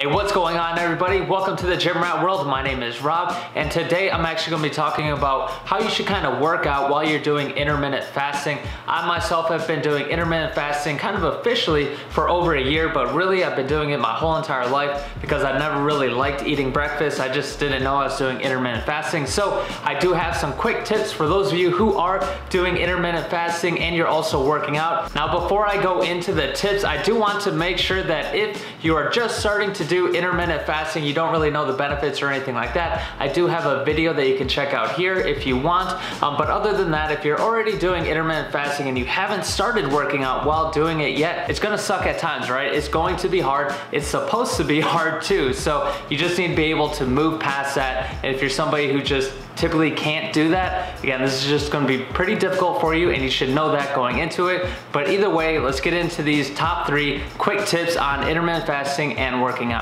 Hey, what's going on everybody? Welcome to the Gym Rat World. My name is Rob, and today I'm actually going to be talking about how you should kind of work out while you're doing intermittent fasting. I myself have been doing intermittent fasting kind of officially for over a year, but really I've been doing it my whole entire life because I never really liked eating breakfast. I just didn't know I was doing intermittent fasting. So I do have some quick tips for those of you who are doing intermittent fasting and you're also working out. Now, before I go into the tips, I do want to make sure that if you are just starting to do intermittent fasting, you don't really know the benefits or anything like that, I do have a video that you can check out here if you want. But other than that, if you're already doing intermittent fasting and you haven't started working out while doing it yet, it's gonna suck at times, right? It's going to be hard. It's supposed to be hard too. So you just need to be able to move past that. And if you're somebody who just typically can't do that, again, this is just going to be pretty difficult for you and you should know that going into it. But either way, let's get into these top 3 quick tips on intermittent fasting and working out.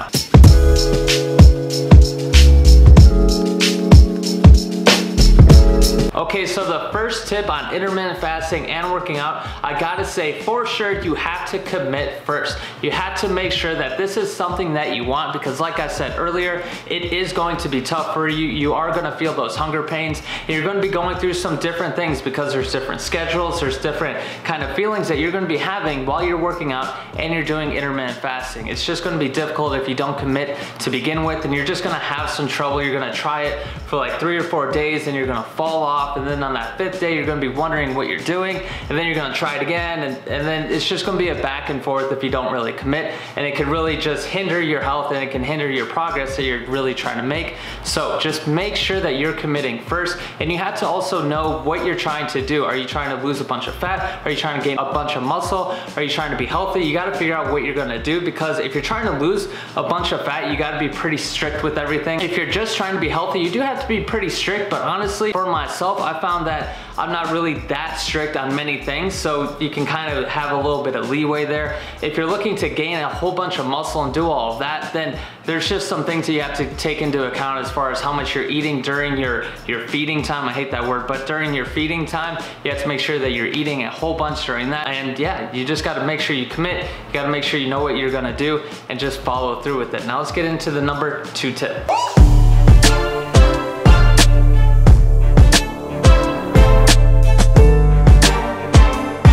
Okay, so the first tip on intermittent fasting and working out, I gotta say for sure you have to commit first. You have to make sure that this is something that you want, because like I said earlier, it is going to be tough for you. You are gonna feel those hunger pains and you're gonna be going through some different things because there's different schedules, there's different kind of feelings that you're gonna be having while you're working out and you're doing intermittent fasting. It's just gonna be difficult if you don't commit to begin with, and you're just gonna have some trouble. You're gonna try it for like 3 or 4 days and you're gonna fall off, and then on that 5th day you're gonna be wondering what you're doing, and then you're gonna try it again, and then it's just gonna be a back and forth if you don't really commit, and it can really just hinder your health and it can hinder your progress that you're really trying to make. So just make sure that you're committing first, and you have to also know what you're trying to do. Are you trying to lose a bunch of fat? Are you trying to gain a bunch of muscle? Are you trying to be healthy? You gotta figure out what you're gonna do, because if you're trying to lose a bunch of fat, you gotta be pretty strict with everything. If you're just trying to be healthy, you do have to be pretty strict, but honestly, for myself, I found that I'm not really that strict on many things, so you can kind of have a little bit of leeway there. If you're looking to gain a whole bunch of muscle and do all of that, then there's just some things that you have to take into account as far as how much you're eating during your feeding time. I hate that word, but during your feeding time, you have to make sure that you're eating a whole bunch during that. And yeah, you just gotta make sure you commit. You gotta make sure you know what you're gonna do and just follow through with it. Now let's get into the number 2 tip.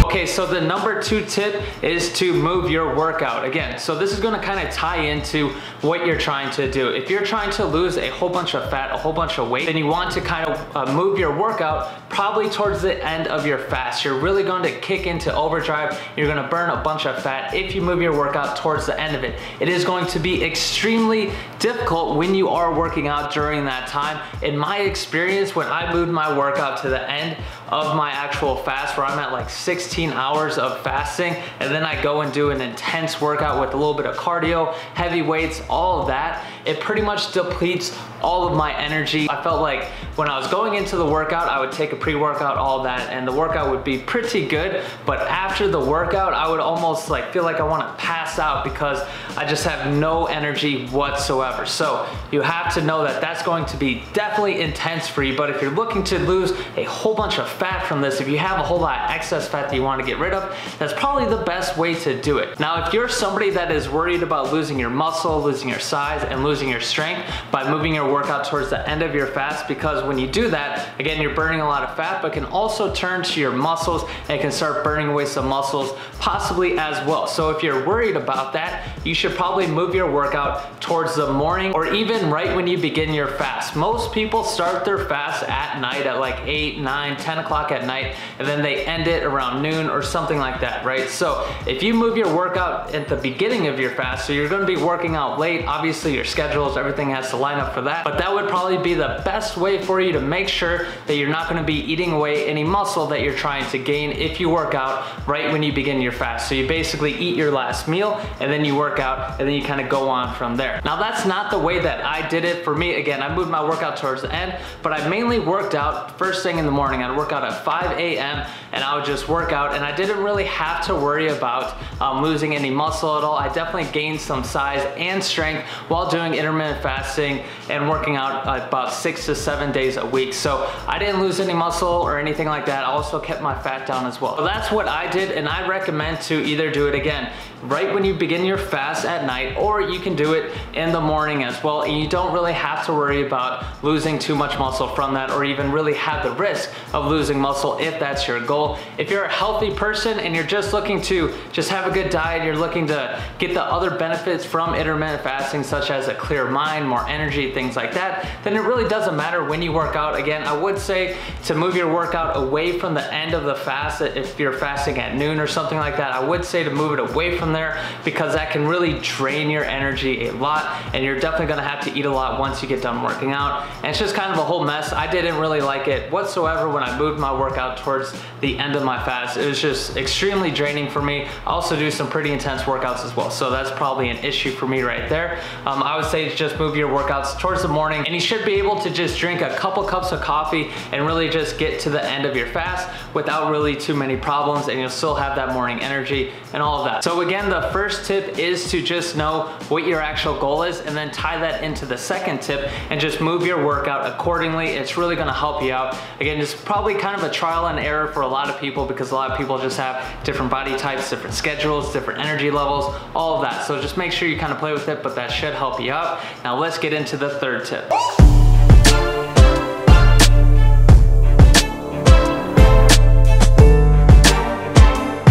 Okay, so the number 2 tip is to move your workout. Again, so this is gonna kind of tie into what you're trying to do. If you're trying to lose a whole bunch of fat, a whole bunch of weight, then you want to kind of move your workout probably towards the end of your fast. You're really going to kick into overdrive. You're gonna burn a bunch of fat if you move your workout towards the end of it. It is going to be extremely difficult when you are working out during that time. In my experience, when I moved my workout to the end of my actual fast, where I'm at like 16 hours of fasting, and then I go and do an intense workout with a little bit of cardio, heavy weights, all of that, it pretty much depletes all of my energy. I felt like when I was going into the workout, I would take a pre-workout, all that, and the workout would be pretty good, but after the workout, I would almost like feel like I want to pass out because I just have no energy whatsoever. So you have to know that that's going to be definitely intense for you. But if you're looking to lose a whole bunch of fat from this, if you have a whole lot of excess fat that you want to get rid of, that's probably the best way to do it. Now, if you're somebody that is worried about losing your muscle, losing your size, and losing your strength by moving your workout towards the end of your fast, because when you do that, again, you're burning a lot of fat, but can also turn to your muscles and can start burning away some muscles possibly as well. So if you're worried about that, you should probably move your workout towards the morning or even right when you begin your fast. Most people start their fast at night at like 8, 9, 10 o'clock at night, and then they end it around noon or something like that, right? So if you move your workout at the beginning of your fast, so you're gonna be working out late, obviously your schedules, everything has to line up for that, but that would probably be the best way for you to make sure that you're not gonna be eating away any muscle that you're trying to gain if you work out right when you begin your fast. So you basically eat your last meal and then you work out and then you kind of go on from there. Now that's not the way that I did it. For me, again, I moved my workout towards the end, but I mainly worked out first thing in the morning. I'd work out at 5 a.m. and I would just work out, and I didn't really have to worry about losing any muscle at all. I definitely gained some size and strength while doing intermittent fasting and working out about 6 to 7 days a week. So I didn't lose any muscle or anything like that. I also kept my fat down as well. So that's what I did, and I recommend to either do it again right when when you begin your fast at night, or you can do it in the morning as well, and you don't really have to worry about losing too much muscle from that, or even really have the risk of losing muscle if that's your goal. If you're a healthy person and you're just looking to just have a good diet, you're looking to get the other benefits from intermittent fasting, such as a clear mind, more energy, things like that, then it really doesn't matter when you work out. Again, I would say to move your workout away from the end of the fast. If you're fasting at noon or something like that, I would say to move it away from there, because that can really drain your energy a lot, and you're definitely gonna have to eat a lot once you get done working out. And it's just kind of a whole mess. I didn't really like it whatsoever when I moved my workout towards the end of my fast. It was just extremely draining for me. I also do some pretty intense workouts as well, so that's probably an issue for me right there. I would say just move your workouts towards the morning, and you should be able to just drink a couple cups of coffee and really just get to the end of your fast without really too many problems, and you'll still have that morning energy and all of that. So again, the first tip is to just know what your actual goal is, and then tie that into the second tip and just move your workout accordingly. It's really gonna help you out. Again, it's probably kind of a trial and error for a lot of people, because a lot of people just have different body types, different schedules, different energy levels, all of that. So just make sure you kind of play with it, but that should help you out. Now let's get into the third tip.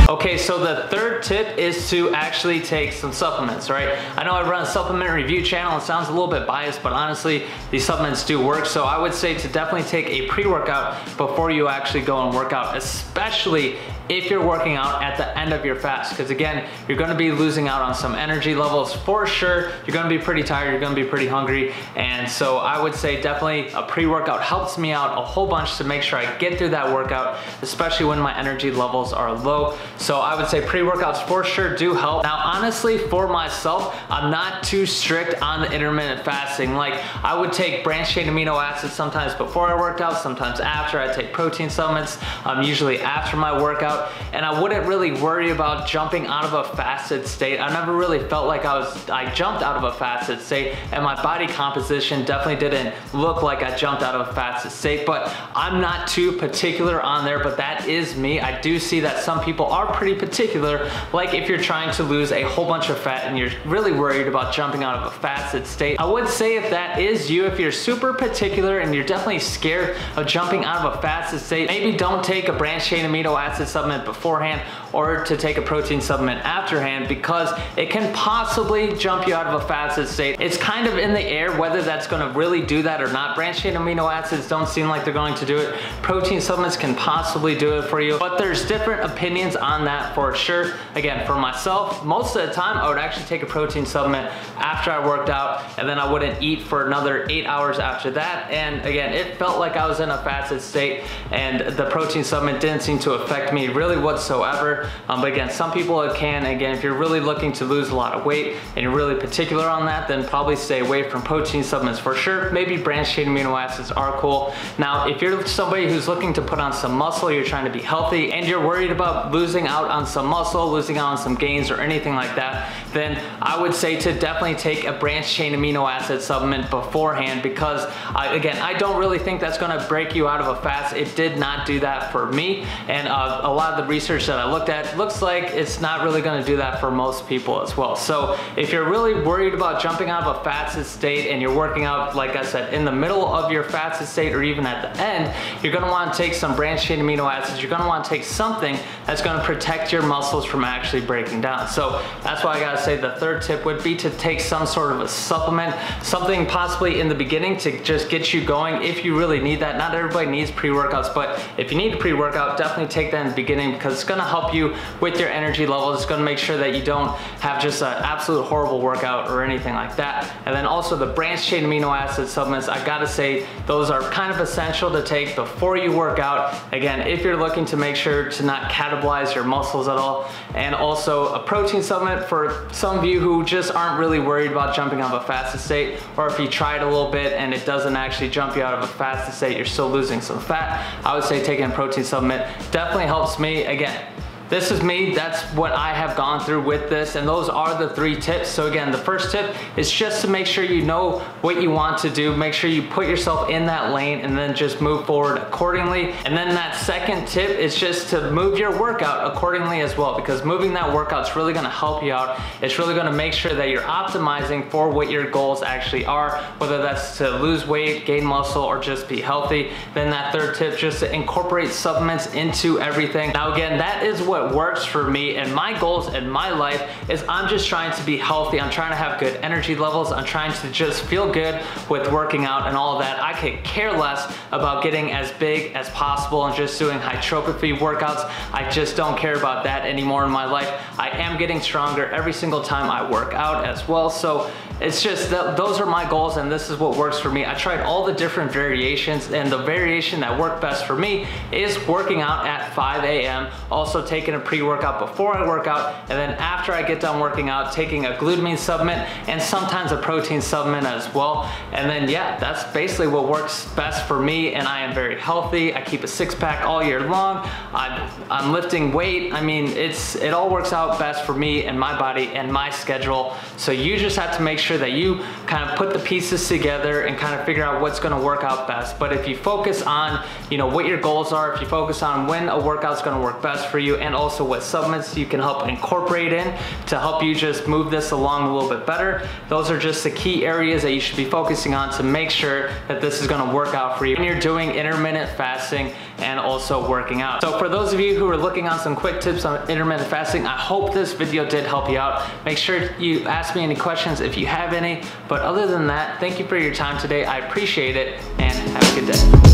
Okay, so the third tip is to actually take some supplements, right? I know I run a supplement review channel. It sounds a little bit biased, but honestly, these supplements do work. So I would say to definitely take a pre-workout before you actually go and work out, especially if you're working out at the end of your fast, because again, you're gonna be losing out on some energy levels for sure. You're gonna be pretty tired, you're gonna be pretty hungry, and so I would say definitely a pre-workout helps me out a whole bunch to make sure I get through that workout, especially when my energy levels are low. So I would say pre-workouts for sure do help. Now honestly, for myself, I'm not too strict on the intermittent fasting. Like, I would take branched chain amino acids sometimes before I worked out, sometimes after. I take protein supplements, usually after my workout. And I wouldn't really worry about jumping out of a fasted state. I never really felt like I jumped out of a fasted state, and my body composition definitely didn't look like I jumped out of a fasted state, but I'm not too particular on there, but that is me. I do see that some people are pretty particular, like if you're trying to lose a whole bunch of fat and you're really worried about jumping out of a fasted state. I would say if that is you, if you're super particular and you're definitely scared of jumping out of a fasted state, maybe don't take a branched chain amino acid supplement beforehand, or to take a protein supplement afterhand, because it can possibly jump you out of a fasted state. It's kind of in the air whether that's going to really do that or not. Branched chain amino acids don't seem like they're going to do it. Protein supplements can possibly do it for you, but there's different opinions on that for sure. Again, for myself, most of the time I would actually take a protein supplement after I worked out, and then I wouldn't eat for another 8 hours after that. And again, it felt like I was in a fasted state, and the protein supplement didn't seem to affect me really whatsoever. But again, some people it can. Again, if you're really looking to lose a lot of weight and you're really particular on that, then probably stay away from protein supplements for sure. Maybe branched chain amino acids are cool. Now, if you're somebody who's looking to put on some muscle, you're trying to be healthy, and you're worried about losing out on some muscle, losing out on some gains or anything like that, then I would say to definitely take a branched chain amino acid supplement beforehand, because again, I don't really think that's gonna break you out of a fast. It did not do that for me, and a lot of the research that I looked at looks like it's not really going to do that for most people as well. So if you're really worried about jumping out of a fasted state and you're working out, like I said, in the middle of your fasted state or even at the end, you're going to want to take some branched chain amino acids. You're going to want to take something that's going to protect your muscles from actually breaking down. So that's why I got to say the third tip would be to take some sort of a supplement, something possibly in the beginning to just get you going if you really need that. Not everybody needs pre-workouts, but if you need a pre-workout, definitely take that in the beginning, because it's going to help you with your energy levels. It's going to make sure that you don't have just an absolute horrible workout or anything like that. And then also the branched chain amino acid supplements, I gotta say those are kind of essential to take before you work out. Again, if you're looking to make sure to not catabolize your muscles at all. And also a protein supplement for some of you who just aren't really worried about jumping out of a fasted state, or if you tried a little bit and it doesn't actually jump you out of a fasted state, you're still losing some fat. I would say taking a protein supplement definitely helps me. Again, this is me, that's what I have gone through with this, and those are the 3 tips. So again, the first tip is just to make sure you know what you want to do, make sure you put yourself in that lane, and then just move forward accordingly. And then that second tip is just to move your workout accordingly as well, because moving that workout is really gonna help you out. It's really gonna make sure that you're optimizing for what your goals actually are, whether that's to lose weight, gain muscle, or just be healthy. Then that third tip, just to incorporate supplements into everything. Now again, that is what works for me, and my goals in my life is I'm just trying to be healthy. I'm trying to have good energy levels. I'm trying to just feel good with working out and all of that. I could care less about getting as big as possible and just doing hypertrophy workouts. I just don't care about that anymore in my life. I am getting stronger every single time I work out as well. So it's just that those are my goals, and this is what works for me. I tried all the different variations, and the variation that worked best for me is working out at 5 a.m. Also taking a pre-workout before I work out, and then after I get done working out, taking a glutamine supplement and sometimes a protein supplement as well. And then yeah, that's basically what works best for me, and I am very healthy. I keep a 6-pack all year long. I'm lifting weight. I mean, it all works out best for me and my body and my schedule. So you just have to make sure that you kind of put the pieces together and kind of figure out what's going to work out best. But if you focus on, you know, what your goals are, if you focus on when a workout's going to work best for you, and also what supplements you can help incorporate in to help you just move this along a little bit better, those are just the key areas that you should be focusing on to make sure that this is going to work out for you when you're doing intermittent fasting and also working out. So for those of you who are looking on some quick tips on intermittent fasting, I hope this video did help you out. Make sure you ask me any questions if you have any, but other than that, thank you for your time today. I appreciate it, and have a good day.